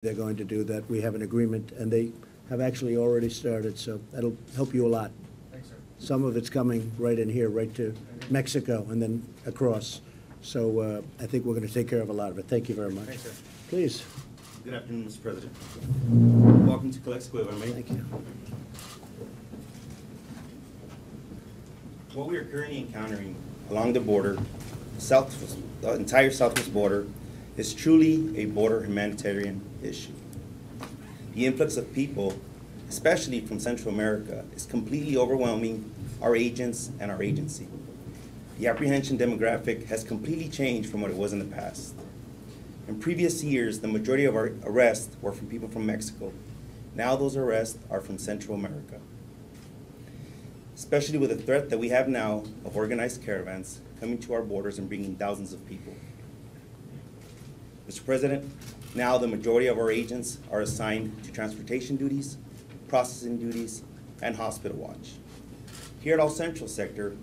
they're going to do that. We have an agreement, and they have actually already started, so that'll help you a lot. Thanks, sir. Some of it's coming right in here, right to Mexico, and then across. So I think we're going to take care of a lot of it. Thank you very much. Thanks, sir. Please. Good afternoon, Mr. President. Welcome to Calexico, if I may. Thank you. What we are currently encountering along the border, the entire southwest border, is truly a border humanitarian issue. The influx of people, especially from Central America, is completely overwhelming our agents and our agency. The apprehension demographic has completely changed from what it was in the past. In previous years, the majority of our arrests were from people from Mexico. Now those arrests are from Central America. Especially with the threat that we have now of organized caravans coming to our borders and bringing thousands of people. Mr. President, now the majority of our agents are assigned to transportation duties, processing duties, and hospital watch. Here at All Central Sector,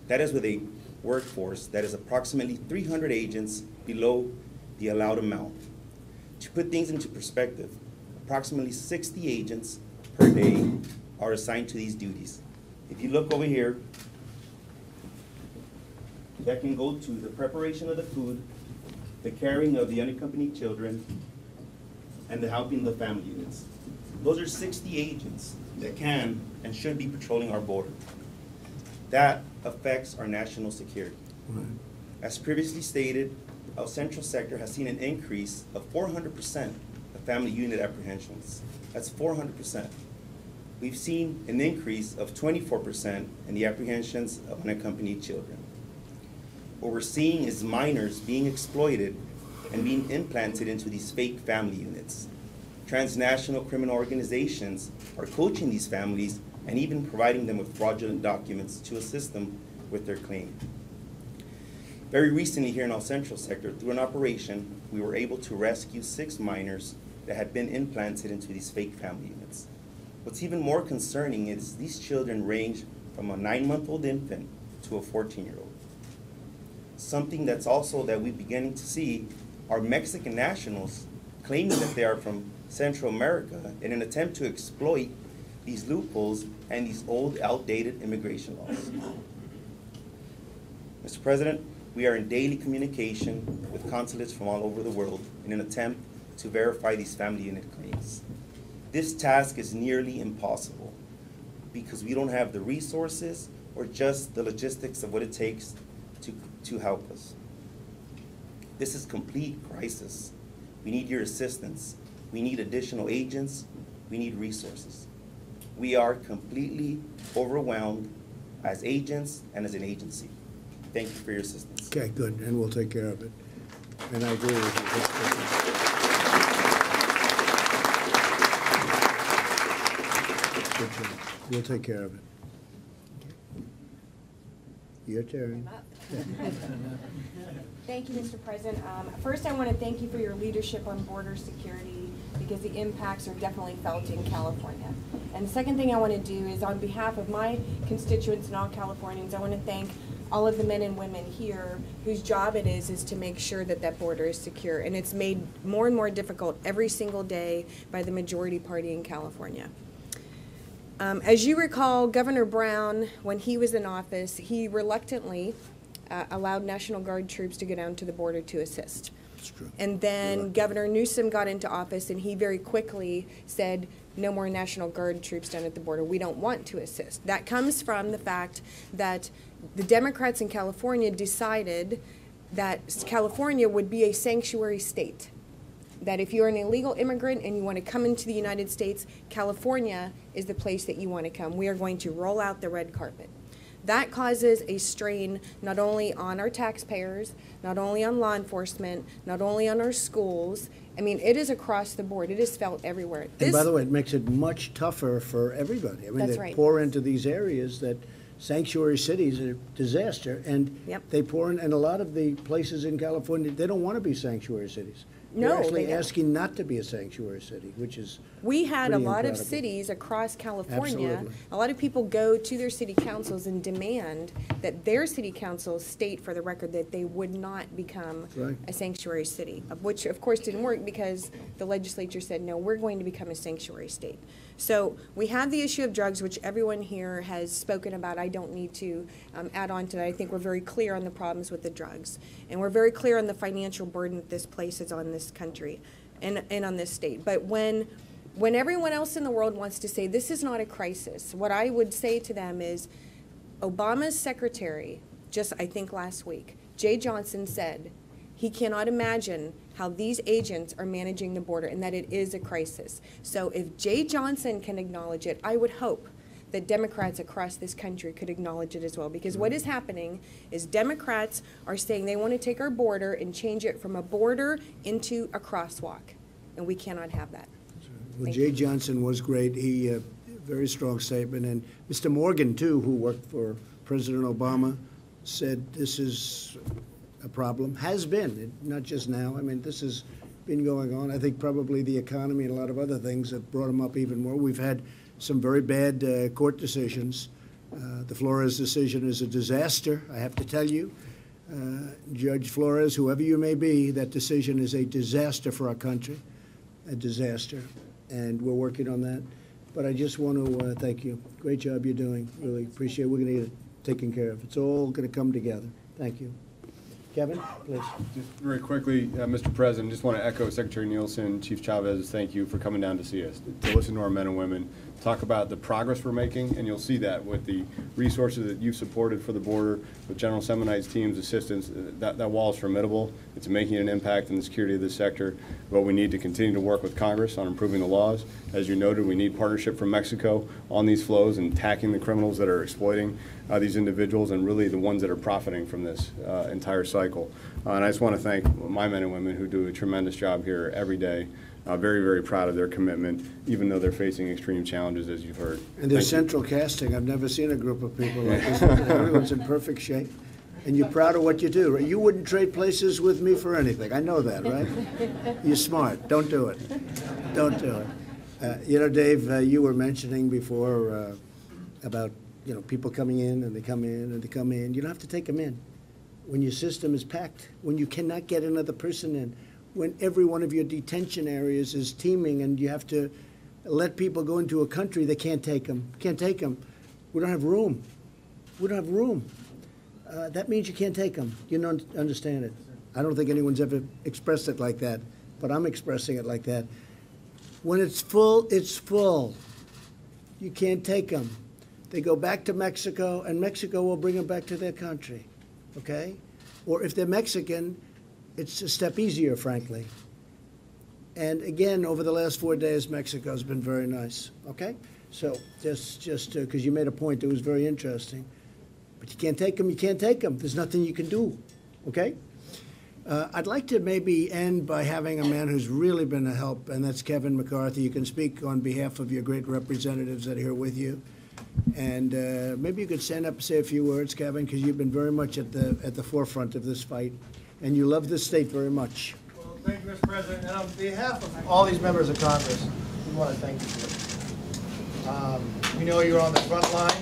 that is with a workforce that is approximately 300 agents below the allowed amount. To put things into perspective, approximately 60 agents per day are assigned to these duties. If you look over here, that can go to the preparation of the food, the caring of the unaccompanied children, and the helping the family units. Those are 60 agents that can and should be patrolling our border. That affects our national security. Right. As previously stated, our Central Sector has seen an increase of 400% of family unit apprehensions. That's 400%. We've seen an increase of 24% in the apprehensions of unaccompanied children. What we're seeing is minors being exploited and being implanted into these fake family units. Transnational criminal organizations are coaching these families and even providing them with fraudulent documents to assist them with their claim. Very recently here in All Central Sector, through an operation, we were able to rescue 6 minors that had been implanted into these fake family units. What's even more concerning is these children range from a 9-month-old infant to a 14-year-old. Something that's also that we're beginning to see are Mexican nationals claiming that they are from Central America in an attempt to exploit these loopholes and these old, outdated immigration laws. Mr. President, we are in daily communication with consulates from all over the world in an attempt to verify these family unit claims. This task is nearly impossible because we don't have the resources or just the logistics of what it takes to help us. This is complete crisis. We need your assistance. We need additional agents. We need resources. We are completely overwhelmed as agents and as an agency. Thank you for your assistance. Okay, good, and we'll take care of it. And I agree with you. Good job. We'll take care of it. Your turn. Thank you, Mr. President. First, I want to thank you for your leadership on border security because the impacts are definitely felt in California. And the second thing I want to do is on behalf of my constituents and all Californians, I want to thank all of the men and women here whose job it is to make sure that that border is secure. And it's made more and more difficult every single day by the majority party in California. As you recall, Governor Brown, when he was in office, he reluctantly allowed National Guard troops to go down to the border to assist. That's true. And then Governor Newsom got into office and he very quickly said, no more National Guard troops down at the border. We don't want to assist. That comes from the fact that the Democrats in California decided that California would be a sanctuary state. That if you're an illegal immigrant and you want to come into the United States, California is the place that you want to come. We are going to roll out the red carpet. That causes a strain not only on our taxpayers, not only on law enforcement, not only on our schools. I mean, it is across the board. It is felt everywhere. And by the way, it makes it much tougher for everybody. I mean, That's they right. pour into these areas that sanctuary cities are a disaster, and Yep. they pour in, and a lot of the places in California, they don't want to be sanctuary cities. No, They're actually they don't. asking not to be a sanctuary city, which is We had a pretty lot of incredible. cities across California. Absolutely. A lot of people go to their city councils and demand that their city councils state for the record that they would not become Right. a sanctuary city, which of course didn't work because the legislature said, no, we're going to become a sanctuary state. So we have the issue of drugs, which everyone here has spoken about. I don't need to add on to that. I think we're very clear on the problems with the drugs. And we're very clear on the financial burden that this places on this country and on this state. But when everyone else in the world wants to say this is not a crisis, what I would say to them is Obama's secretary, just I think last week, Jay Johnson said he cannot imagine how these agents are managing the border and that it is a crisis. So if Jay Johnson can acknowledge it, I would hope that Democrats across this country could acknowledge it as well. Because what is happening is Democrats are saying they want to take our border and change it from a border into a crosswalk. And we cannot have that. Well, Thank Jay you. Johnson was great. He, very strong statement. And Mr. Morgan, too, who worked for President Obama, said this is a problem, has been, not just now. I mean, this has been going on. I think probably the economy and a lot of other things have brought him up even more. We've had some very bad court decisions. The Flores decision is a disaster, I have to tell you. Judge Flores, whoever you may be, that decision is a disaster for our country, a disaster. And we're working on that. But I just want to thank you. Great job you're doing. Really appreciate it. We're going to get it taken care of. It's all going to come together. Thank you. Kevin, please. Just very quickly, Mr. President, just want to echo Secretary Nielsen, Chief Chavez, thank you for coming down to see us, to listen to our men and women, talk about the progress we're making, and you'll see that with the resources that you've supported for the border, with General Semonite's team's assistance. That wall is formidable. It's making an impact in the security of this sector. But we need to continue to work with Congress on improving the laws. As you noted, we need partnership from Mexico on these flows and attacking the criminals that are exploiting these individuals and really the ones that are profiting from this entire cycle. And I just want to thank my men and women who do a tremendous job here every day. Very, very proud of their commitment, even though they're facing extreme challenges, as you've heard. And their Thank you. central casting. I've never seen a group of people like this. Everyone's in perfect shape. And you're proud of what you do, right? You wouldn't trade places with me for anything. I know that, right? You're smart. Don't do it. Don't do it. You know, Dave, you were mentioning before about, you know, people coming in and they come in and they come in. You don't have to take them in. When your system is packed, when you cannot get another person in, when every one of your detention areas is teeming and you have to let people go into a country that can't take them. Can't take them. We don't have room. We don't have room. That means you can't take them. You don't understand it. I don't think anyone's ever expressed it like that, but I'm expressing it like that. When it's full, it's full. You can't take them. They go back to Mexico, and Mexico will bring them back to their country, okay? Or if they're Mexican, it's a step easier, frankly. And again, over the last 4 days, Mexico's been very nice, okay? So just because you made a point that was very interesting. But you can't take them, you can't take them. There's nothing you can do, okay? I'd like to maybe end by having a man who's really been a help, and that's Kevin McCarthy. You can speak on behalf of your great representatives that are here with you. And maybe you could stand up and say a few words, Kevin, because you've been very much at the forefront of this fight, and you love this state very much. Well, thank you, Mr. President. And on behalf of all these members of Congress, we want to thank you for it. We know you're on the front line.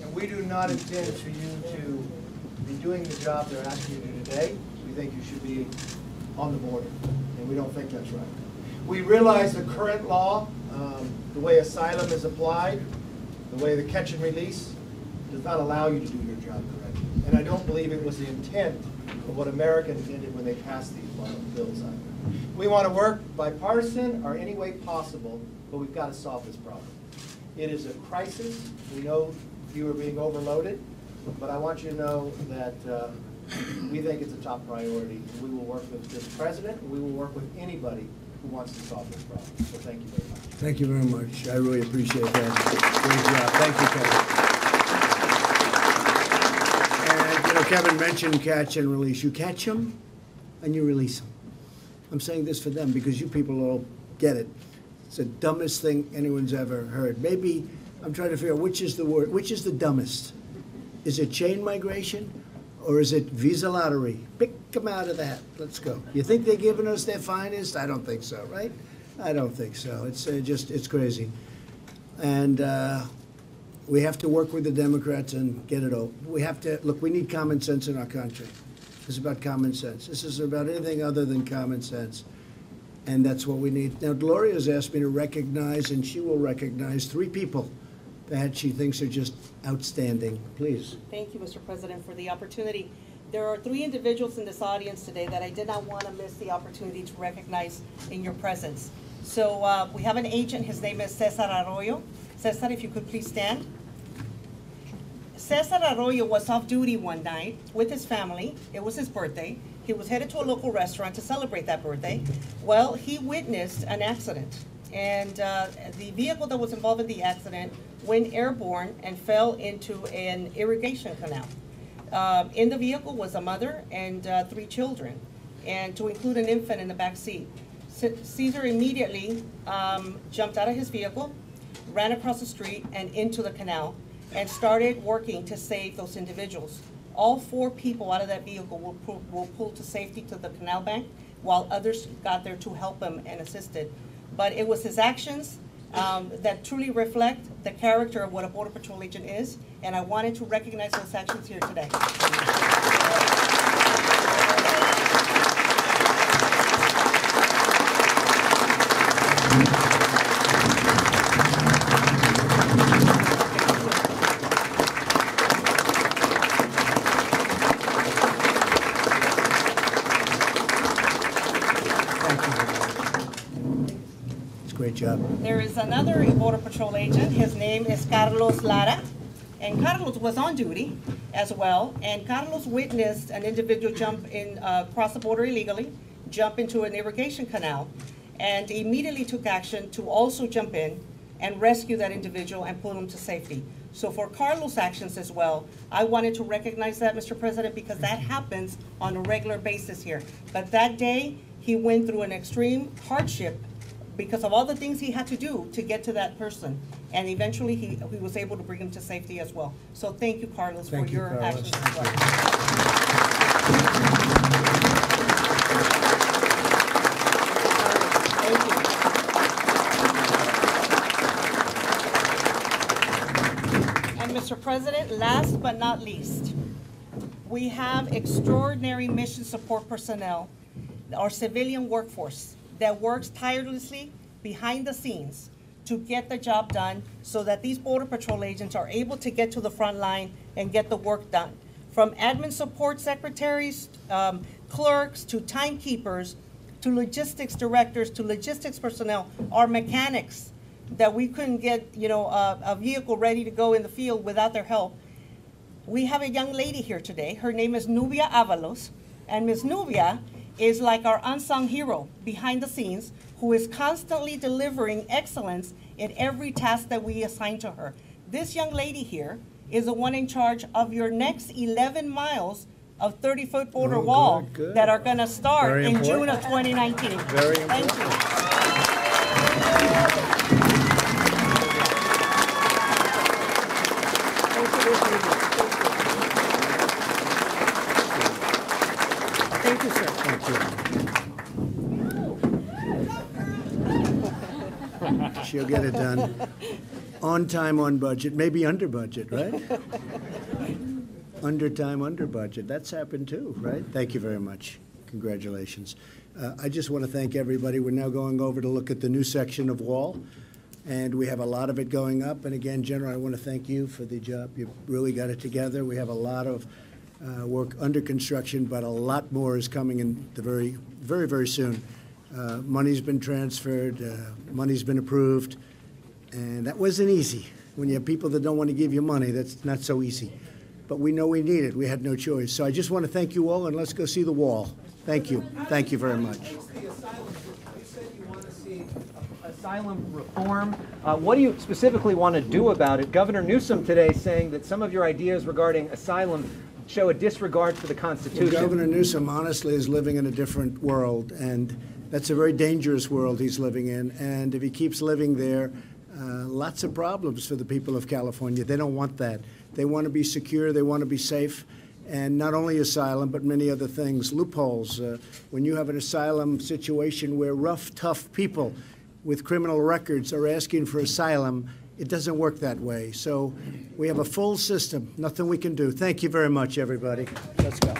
And we do not intend for you to be doing the job they're asking you to do today. We think you should be on the border, and we don't think that's right. We realize the current law, the way asylum is applied, the way the catch and release does not allow you to do your job correctly. And I don't believe it was the intent of what America intended when they passed these bills out. We want to work bipartisan or any way possible, but we've got to solve this problem. It is a crisis. We know you are being overloaded, but I want you to know that we think it's a top priority. We will work with this president, and we will work with anybody who wants to solve this problem. So thank you very much. Thank you very much. I really appreciate that. Great job. Thank you, Kevin. And, you know, Kevin mentioned catch and release. You catch them and you release them. I'm saying this for them because you people all get it. It's the dumbest thing anyone's ever heard. Maybe I'm trying to figure out which is the word, which is the dumbest. Is it chain migration? Or is it visa lottery? Pick them out of that. Let's go. You think they're giving us their finest? I don't think so, right? I don't think so. It's it's crazy. And we have to work with the Democrats and get it over. We have to, look, we need common sense in our country. This is about common sense. This is about anything other than common sense. And that's what we need. Now, Gloria's asked me to recognize, and she will recognize, 3 people that she thinks are just outstanding. Please. Thank you, Mr. President, for the opportunity. There are 3 individuals in this audience today that I did not want to miss the opportunity to recognize in your presence. So we have an agent. His name is Cesar Arroyo. Cesar, if you could please stand. Cesar Arroyo was off duty one night with his family. It was his birthday. He was headed to a local restaurant to celebrate that birthday. Well, he witnessed an accident. And the vehicle that was involved in the accident went airborne and fell into an irrigation canal. In the vehicle was a mother and 3 children, and to include an infant in the back seat. Cesar immediately jumped out of his vehicle, ran across the street and into the canal, and started working to save those individuals. All 4 people out of that vehicle were pulled to safety to the canal bank, while others got there to help him and assisted. But it was his actions that truly reflect the character of what a Border Patrol agent is, and I wanted to recognize those actions here today. Great job. There is another Border Patrol agent. His name is Carlos Lara. And Carlos was on duty as well. And Carlos witnessed an individual jump in, cross the border illegally, jump into an irrigation canal, and immediately took action to also jump in and rescue that individual and pull him to safety. So for Carlos' actions as well, I wanted to recognize that, Mr. President, because that happens on a regular basis here. But that day, he went through an extreme hardship because of all the things he had to do to get to that person. And eventually, he was able to bring him to safety as well. So thank you, Carlos, for your actions as well. Thank you. And Mr. President, last but not least, we have extraordinary mission support personnel, our civilian workforce, that works tirelessly behind the scenes to get the job done so that these Border Patrol agents are able to get to the front line and get the work done. From admin support secretaries, clerks, to timekeepers, to logistics directors, to logistics personnel, our mechanics, that we couldn't get, a vehicle ready to go in the field without their help. We have a young lady here today. Her name is Nubia Avalos, and Ms. Nubia is like our unsung hero behind the scenes, who is constantly delivering excellence in every task that we assign to her. This young lady here is the one in charge of your next 11 miles of 30-foot border wall good. That are gonna start Very in important. June of 2019. Very Thank important. you. Thank you, sir. Thank you. She'll get it done. On time, on budget, maybe under budget, right? Under time, under budget. That's happened too, right? Thank you very much. Congratulations. I just want to thank everybody. We're now going over to look at the new section of wall, and we have a lot of it going up. And again, General, I want to thank you for the job. You really got it together. We have a lot of work under construction, but a lot more is coming in the very, very soon. Money's been transferred, money's been approved, and that wasn't easy. When you have people that don't want to give you money, that's not so easy. But we know we need it. We had no choice. So I just want to thank you all, and let's go see the wall. Thank you. Thank you very much. You said you want to see asylum reform. What do you specifically want to do about it? Governor Newsom today saying that some of your ideas regarding asylum show a disregard for the Constitution. Well, Governor Newsom honestly is living in a different world, and that's a very dangerous world he's living in. And if he keeps living there, lots of problems for the people of California. They don't want that. They want to be secure. They want to be safe. And not only asylum, but many other things. Loopholes. When you have an asylum situation where rough, tough people with criminal records are asking for asylum, it doesn't work that way. So we have a full system. Nothing we can do. Thank you very much, everybody. Let's go.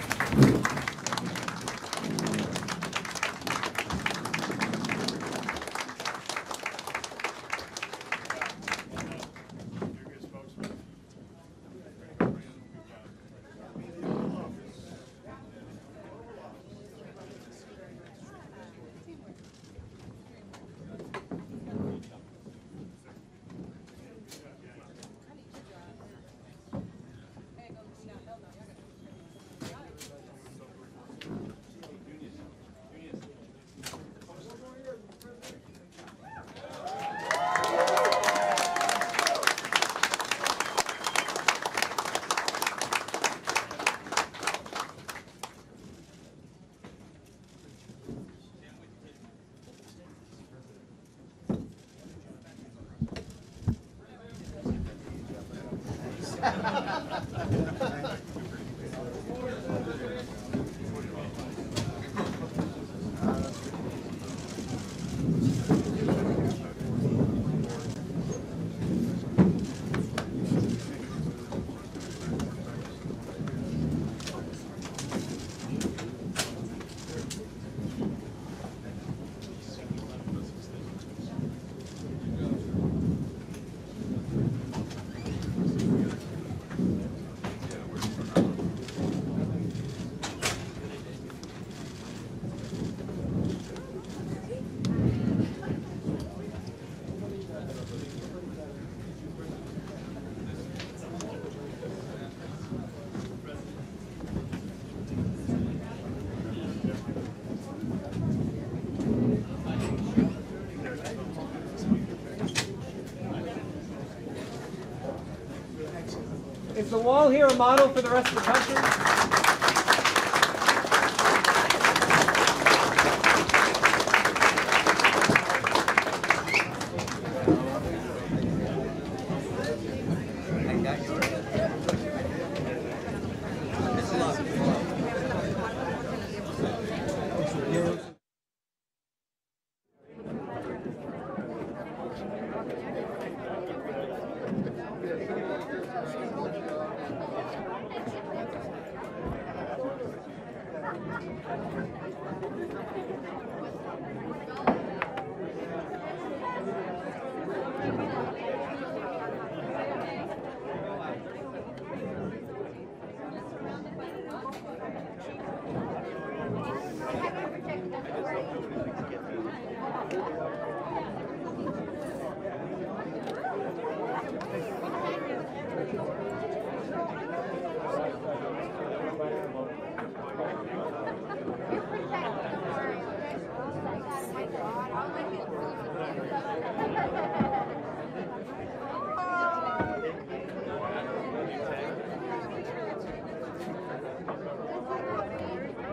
Is the wall here a model for the rest of the country?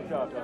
Okay.